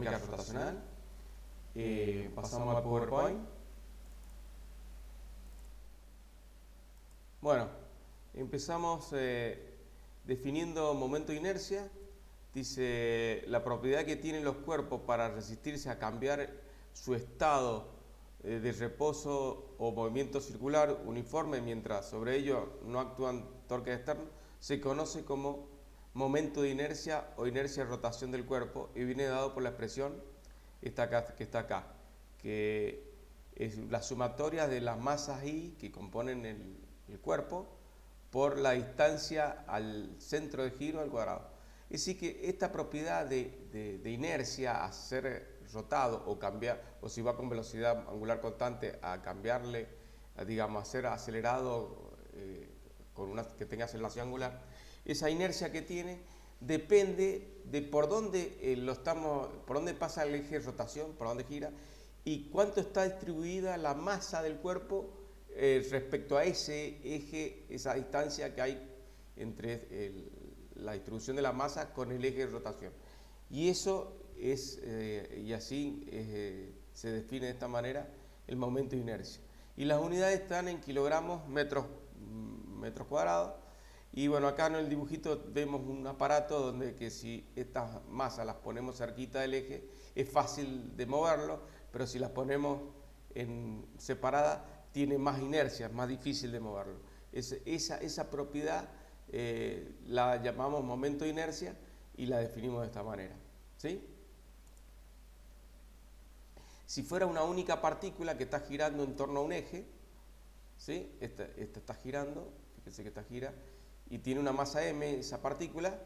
dinámica rotacional. Pasamos al PowerPoint. Bueno, empezamos definiendo momento de inercia. Dice la propiedad que tienen los cuerpos para resistirse a cambiar su estado de reposo o movimiento circular uniforme mientras sobre ellos no actúan torques externos, se conoce como momento de inercia o inercia de rotación del cuerpo y viene dado por la expresión que está acá, que es la sumatoria de las masas I que componen el cuerpo por la distancia al centro de giro al cuadrado. Es decir, que esta propiedad de inercia a ser rotado o cambiar, o si va con velocidad angular constante, a cambiarle, digamos, a ser acelerado que tenga aceleración angular, esa inercia que tiene depende de por dónde por dónde pasa el eje de rotación, por dónde gira, y cuánto está distribuida la masa del cuerpo respecto a ese eje, esa distancia que hay entre la distribución de la masa con el eje de rotación. Y eso es, y así se define de esta manera el momento de inercia. Y las unidades están en kilogramos metros cuadrados. Y bueno, acá en el dibujito vemos un aparato donde que si estas masas las ponemos cerquita del eje es fácil de moverlo, pero si las ponemos en separada tiene más inercia, es más difícil de moverlo. Esa propiedad la llamamos momento de inercia y la definimos de esta manera, ¿sí? Si fuera una única partícula que está girando en torno a un eje, ¿sí? Esta está girando, fíjense que esta gira, y tiene una masa m, esa partícula,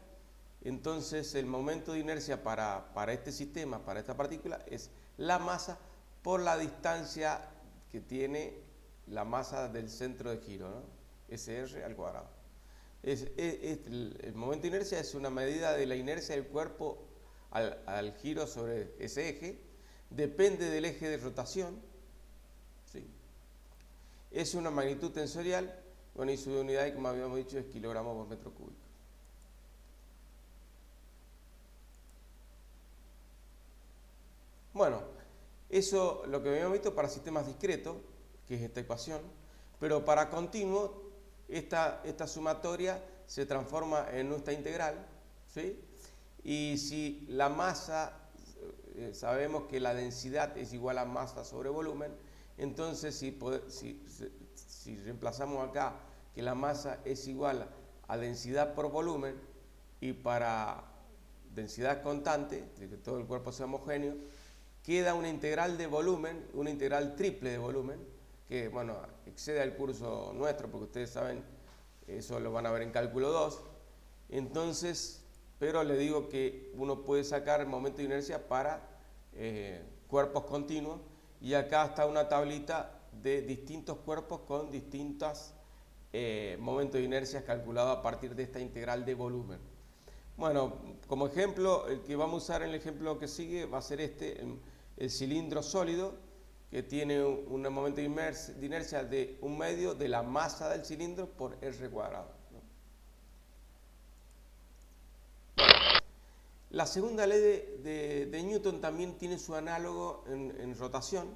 entonces el momento de inercia para este sistema, para esta partícula, es la masa por la distancia que tiene la masa del centro de giro, ¿no? SR al cuadrado. El momento de inercia es una medida de la inercia del cuerpo al giro sobre ese eje, depende del eje de rotación, ¿sí? Es una magnitud tensorial, bueno, y su unidad, como habíamos dicho, es kilogramos por metro cúbico. Bueno, eso lo que habíamos visto para sistemas discretos, que es esta ecuación, pero para continuo, esta sumatoria se transforma en nuestra integral, ¿sí? Y si la masa, sabemos que la densidad es igual a masa sobre volumen, entonces si reemplazamos acá que la masa es igual a densidad por volumen y para densidad constante, de que todo el cuerpo sea homogéneo, queda una integral de volumen, una integral triple de volumen, que bueno, excede al curso nuestro, porque ustedes saben, eso lo van a ver en cálculo 2. Entonces, pero le digo que uno puede sacar el momento de inercia para cuerpos continuos, y acá está una tablita de distintos cuerpos con distintos momentos de inercia calculados a partir de esta integral de volumen. Bueno, como ejemplo, el que vamos a usar en el ejemplo que sigue va a ser el cilindro sólido, que tiene un momento de inercia de 1/2 de la masa del cilindro por R cuadrado, ¿no? La segunda ley de Newton también tiene su análogo en rotación.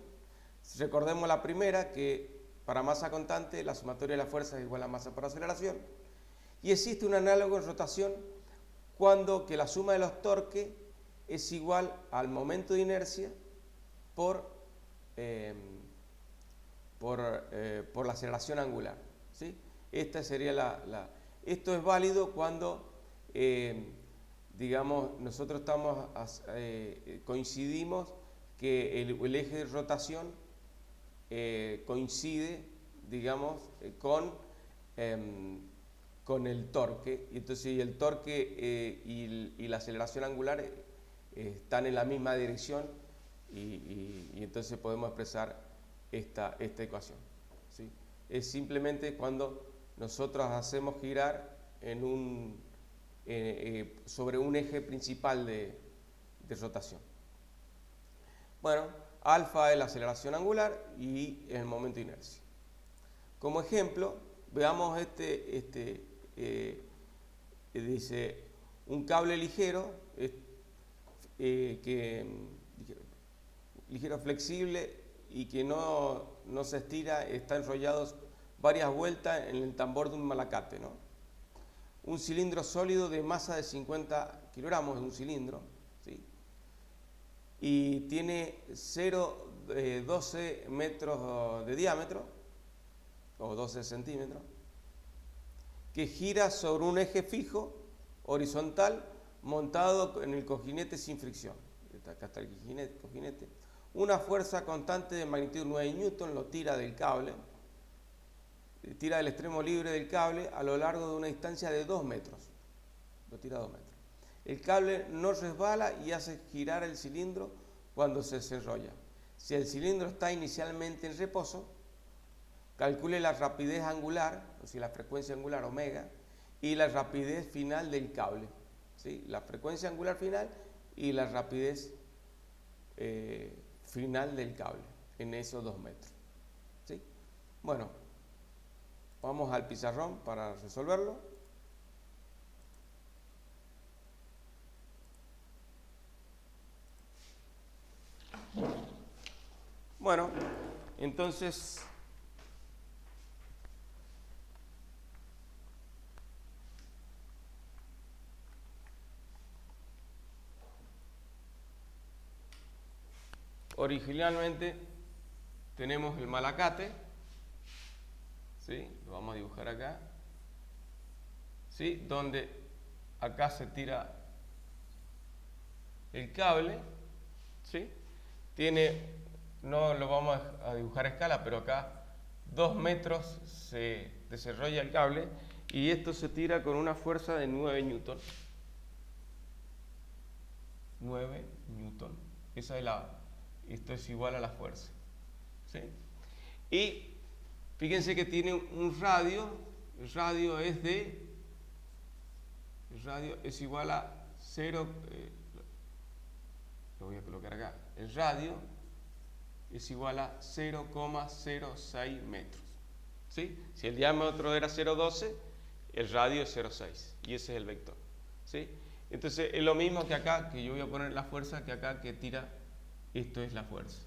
Recordemos la primera, que para masa constante la sumatoria de la fuerza es igual a masa por aceleración. Y existe un análogo en rotación cuando que la suma de los torques es igual al momento de inercia por la aceleración angular, ¿sí? Esta sería esto es válido cuando digamos, nosotros coincidimos que el eje de rotación coincide, digamos, con el torque, y entonces el torque y la aceleración angular están en la misma dirección, y entonces podemos expresar esta ecuación, ¿sí? Es simplemente cuando nosotros hacemos girar sobre un eje principal de rotación. Bueno, alfa es la aceleración angular y el momento de inercia. Como ejemplo, veamos dice un cable ligero, ligero flexible y que no se estira, está enrollado varias vueltas en el tambor de un malacate, ¿no? Un cilindro sólido de masa de 50 kilogramos, es un cilindro, ¿sí? Y tiene 0,12 metros de diámetro, o 12 centímetros, que gira sobre un eje fijo, horizontal, montado en el cojinete sin fricción. Acá está el cojinete. Una fuerza constante de magnitud 9 newton lo tira del cable, tira del extremo libre del cable a lo largo de una distancia de 2 metros. Lo tira a 2 metros. El cable no resbala y hace girar el cilindro cuando se desenrolla. Si el cilindro está inicialmente en reposo, calcule la rapidez angular, o sea, la frecuencia angular omega, y la rapidez final del cable, ¿sí? La frecuencia angular final y la rapidez final del cable en esos 2 metros, ¿sí? Bueno, vamos al pizarrón para resolverlo. Bueno, entonces originalmente tenemos el malacate, ¿sí? Lo vamos a dibujar acá, ¿sí? Donde acá se tira el cable, ¿sí? Tiene, no lo vamos a dibujar a escala, pero acá 2 metros se desarrolla el cable y esto se tira con una fuerza de 9 newton. 9 newton. Esa es esto es igual a la fuerza, ¿sí? Y fíjense que tiene un radio. El radio es igual a 0, lo voy a colocar acá. El radio es igual a 0,06 metros, ¿sí? Si el diámetro era 0,12, el radio es 0,6 y ese es el vector, ¿sí? Entonces es lo mismo que acá, que yo voy a poner la fuerza que acá que tira. Esto es la fuerza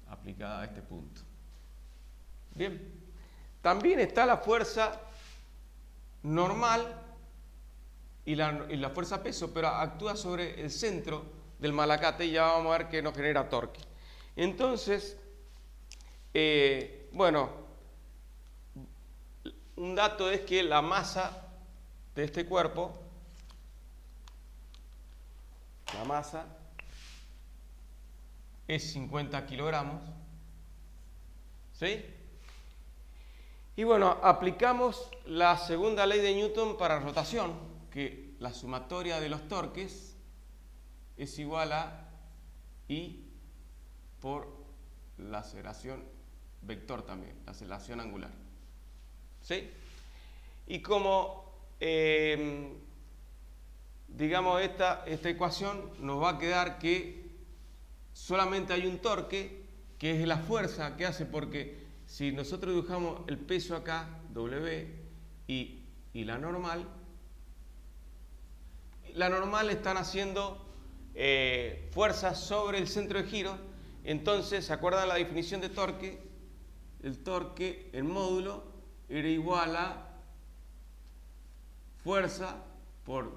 aplicada a este punto. Bien, también está la fuerza normal y la fuerza peso, pero actúa sobre el centro del malacate y ya vamos a ver que nos genera torque. Entonces, bueno, un dato es que la masa de este cuerpo, la masa es 50 kilogramos, ¿sí? Y bueno, aplicamos la segunda ley de Newton para rotación, que la sumatoria de los torques es igual a I por la aceleración vector también, la aceleración angular, ¿sí? Y como, digamos, esta ecuación nos va a quedar que solamente hay un torque, que es la fuerza que hace, porque si nosotros dibujamos el peso acá, W, y la normal están haciendo fuerzas sobre el centro de giro. Entonces, ¿se acuerdan la definición de torque? El torque, el módulo, era igual a fuerza por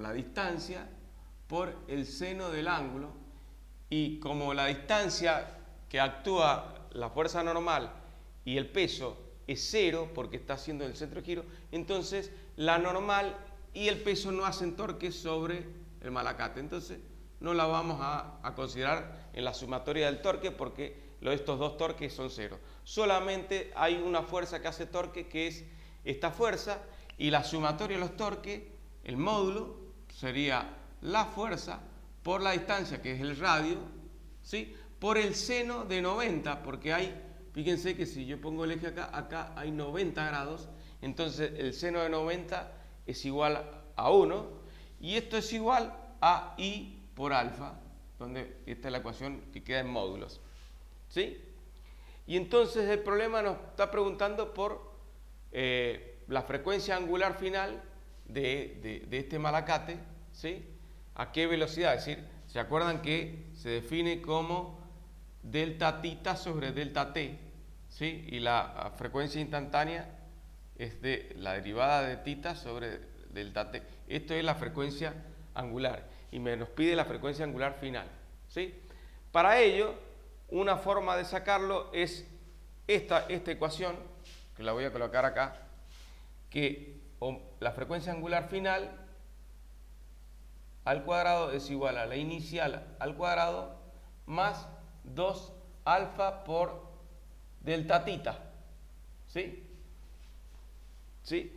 la distancia por el seno del ángulo. Y como la distancia que actúa la fuerza normal y el peso es 0 porque está haciendo el centro de giro, entonces la normal y el peso no hacen torque sobre el malacate. Entonces no la vamos a considerar en la sumatoria del torque porque estos dos torques son 0. Solamente hay una fuerza que hace torque, que es esta fuerza, y la sumatoria de los torques, el módulo, sería la fuerza por la distancia, que es el radio, ¿sí? Por el seno de 90, porque fíjense que si yo pongo el eje acá hay 90 grados, entonces el seno de 90 es igual a 1, y esto es igual a I por alfa, donde esta es la ecuación que queda en módulos, ¿sí? Y entonces el problema nos está preguntando por la frecuencia angular final de este malacate, ¿sí? ¿A qué velocidad? Es decir, ¿se acuerdan que se define como delta tita sobre delta t? ¿Sí? Y la frecuencia instantánea es de la derivada de tita sobre delta t. Esto es la frecuencia angular y nos pide la frecuencia angular final. ¿Sí? Para ello, una forma de sacarlo es esta ecuación, que la voy a colocar acá, que la frecuencia angular final al cuadrado es igual a la inicial al cuadrado más 2 alfa por delta tita. ¿Sí? ¿Sí?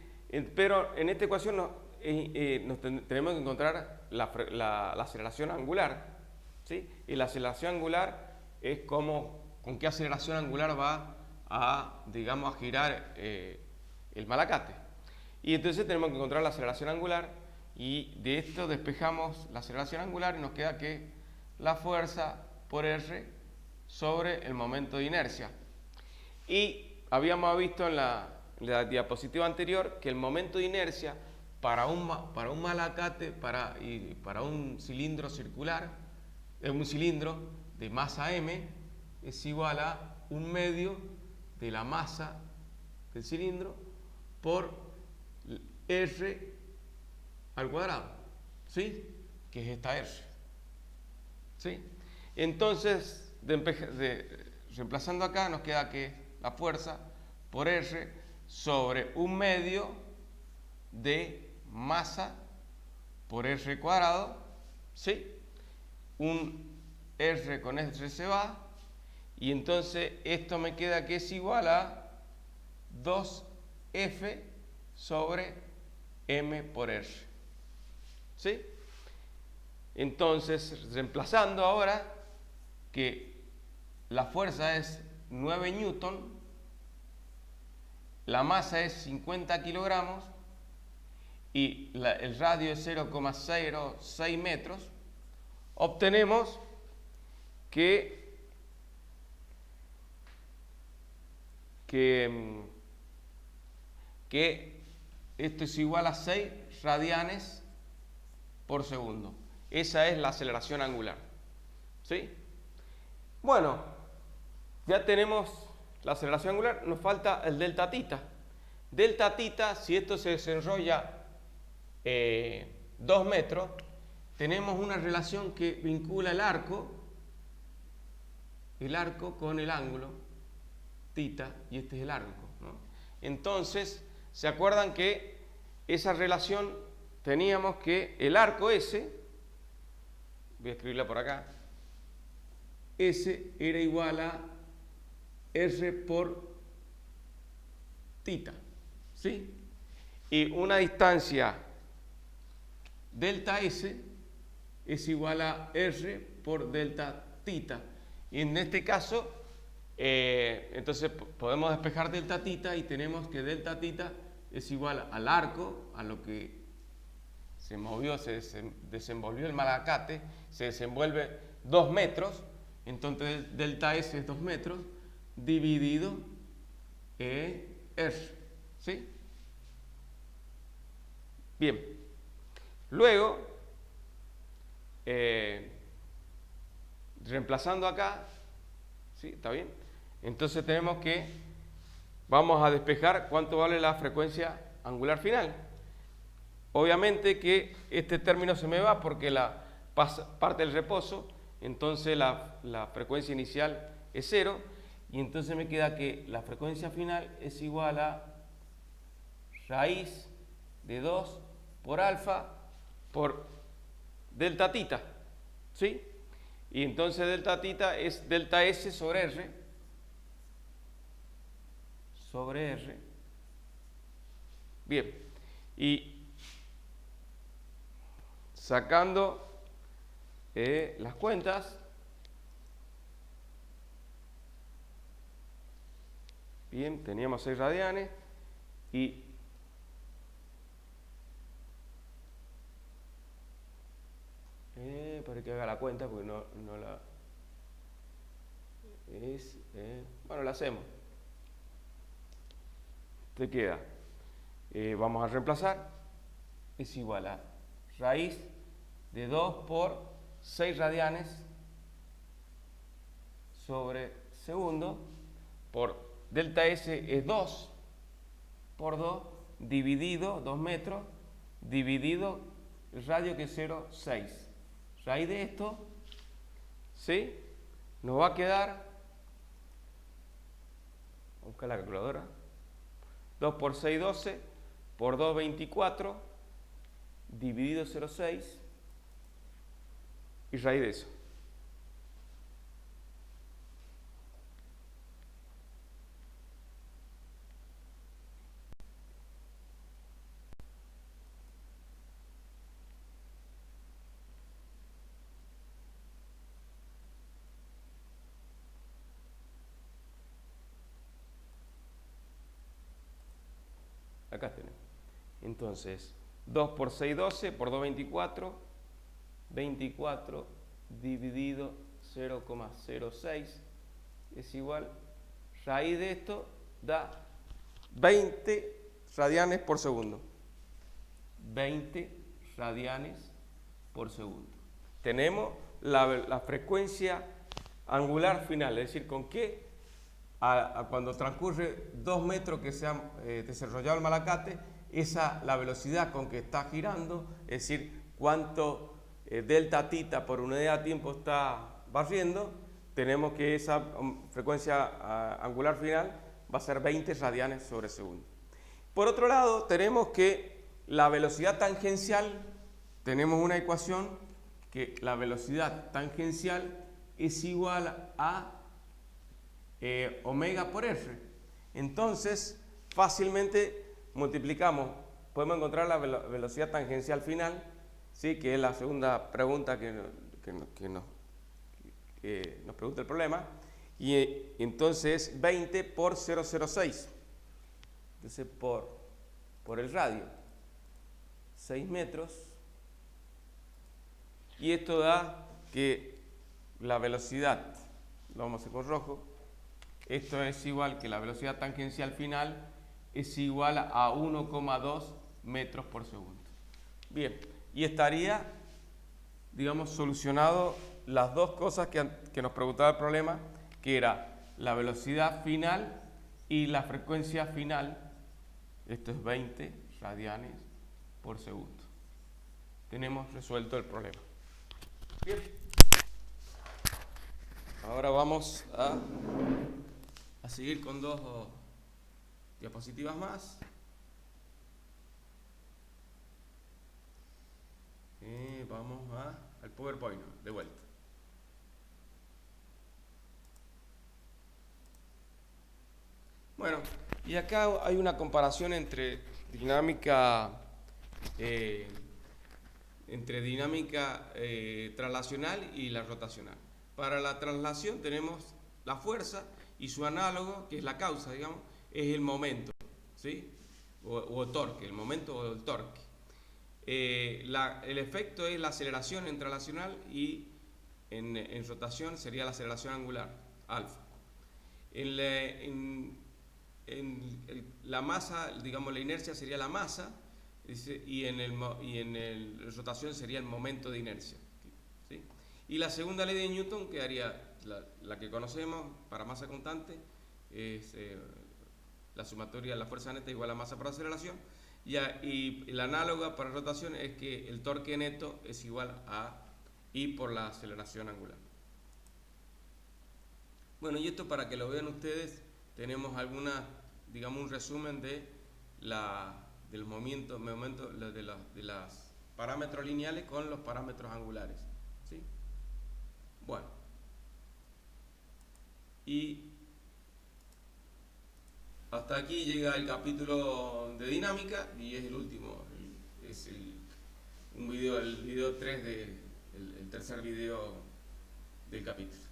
Pero en esta ecuación tenemos que encontrar la aceleración angular. ¿Sí? Y la aceleración angular es con qué aceleración angular va a, digamos, a girar el malacate. Y entonces tenemos que encontrar la aceleración angular y de esto despejamos la aceleración angular y nos queda que la fuerza por R sobre el momento de inercia. Y habíamos visto en la diapositiva anterior que el momento de inercia para un malacate, para un cilindro circular, un cilindro de masa m, es igual a 1/2 de la masa del cilindro por R al cuadrado, ¿sí? Que es esta R. ¿Sí? Entonces, reemplazando acá, nos queda que la fuerza por R sobre 1/2 de masa por R cuadrado, ¿sí? Un R con R se va, y entonces esto me queda que es igual a 2F sobre M por R. ¿Sí? Entonces, reemplazando ahora que la fuerza es 9 newton, la masa es 50 kilogramos y el radio es 0,06 metros, obtenemos que esto es igual a 6 radianes por segundo. Esa es la aceleración angular. ¿Sí? Bueno, ya tenemos la aceleración angular, nos falta el delta tita. Delta tita, si esto se desenrolla 2 metros, tenemos una relación que vincula el arco con el ángulo tita, y este es el arco, ¿no? Entonces, ¿se acuerdan que esa relación teníamos que el arco S, voy a escribirla por acá, S era igual a R por tita, ¿sí? Y una distancia delta S es igual a R por delta tita. Y en este caso, entonces podemos despejar delta tita y tenemos que delta tita es igual al arco, a lo que se movió, se desenvolvió el malacate, se desenvuelve 2 metros, entonces delta S es 2 metros, dividido R, ¿sí? Bien, luego, reemplazando acá, ¿sí? ¿Está bien? Entonces tenemos que, vamos a despejar cuánto vale la frecuencia angular final. Obviamente que este término se me va porque la parte del reposo, entonces la frecuencia inicial es 0, y entonces me queda que la frecuencia final es igual a raíz de 2 por alfa por delta tita, ¿sí? Y entonces delta tita es delta S sobre R. Bien, y sacando las cuentas, bien, teníamos 6 radianes y para que haga la cuenta porque no la es, bueno, la hacemos. Te queda, vamos a reemplazar, es igual a raíz de 2 por 6 radianes sobre segundo, por delta S es 2 por 2 dividido 2 metros dividido el radio que es 0,6. Raíz de esto, ¿sí? Nos va a quedar, vamos a buscar la calculadora, 2 por 6, 12, por 2, 24, dividido 0,6 y raíz de eso. Acá tenemos. Entonces, 2 por 6, 12, por 2, 24, 24 dividido 0,06 es igual, raíz de esto da 20 radianes por segundo. 20 radianes por segundo. Tenemos la frecuencia angular final, es decir, con qué cuando transcurre 2 metros que se ha desarrollado el malacate, la velocidad con que está girando, es decir, cuánto delta tita por unidad de tiempo está barriendo, tenemos que esa frecuencia angular final va a ser 20 radianes sobre segundo. Por otro lado, tenemos que la velocidad tangencial, tenemos una ecuación que la velocidad tangencial es igual a omega por R. Entonces, fácilmente multiplicamos, podemos encontrar la velocidad tangencial final, ¿sí? Que es la segunda pregunta que nos pregunta el problema, y entonces 20 por 0,06, entonces por el radio, 6 metros, y esto da que la velocidad, lo vamos a hacer con rojo, esto es igual que la velocidad tangencial final es igual a 1,2 metros por segundo. Bien, y estaría, digamos, solucionado las dos cosas que nos preguntaba el problema, que era la velocidad final y la frecuencia final. Esto es 20 radianes por segundo. Tenemos resuelto el problema. Bien. Ahora vamos a seguir con dos diapositivas más. Vamos al PowerPoint de vuelta. Bueno, y acá hay una comparación entre dinámica traslacional y la rotacional. Para la traslación tenemos la fuerza y su análogo, que es la causa, digamos, es el momento, ¿sí? O torque, el momento o el torque. El efecto es la aceleración en traslacional y en rotación sería la aceleración angular, alfa. La masa, digamos, la inercia sería la masa, y en rotación sería el momento de inercia, ¿sí? Y la segunda ley de Newton quedaría la que conocemos para masa constante, es la sumatoria de la fuerza neta igual a masa por aceleración, y la análoga para rotación es que el torque neto es igual a I por la aceleración angular. Bueno, y esto para que lo vean ustedes, tenemos digamos un resumen del movimiento de los parámetros lineales con los parámetros angulares, ¿sí? Bueno, y hasta aquí llega el capítulo de dinámica y es el último, el video 3 el tercer video del capítulo.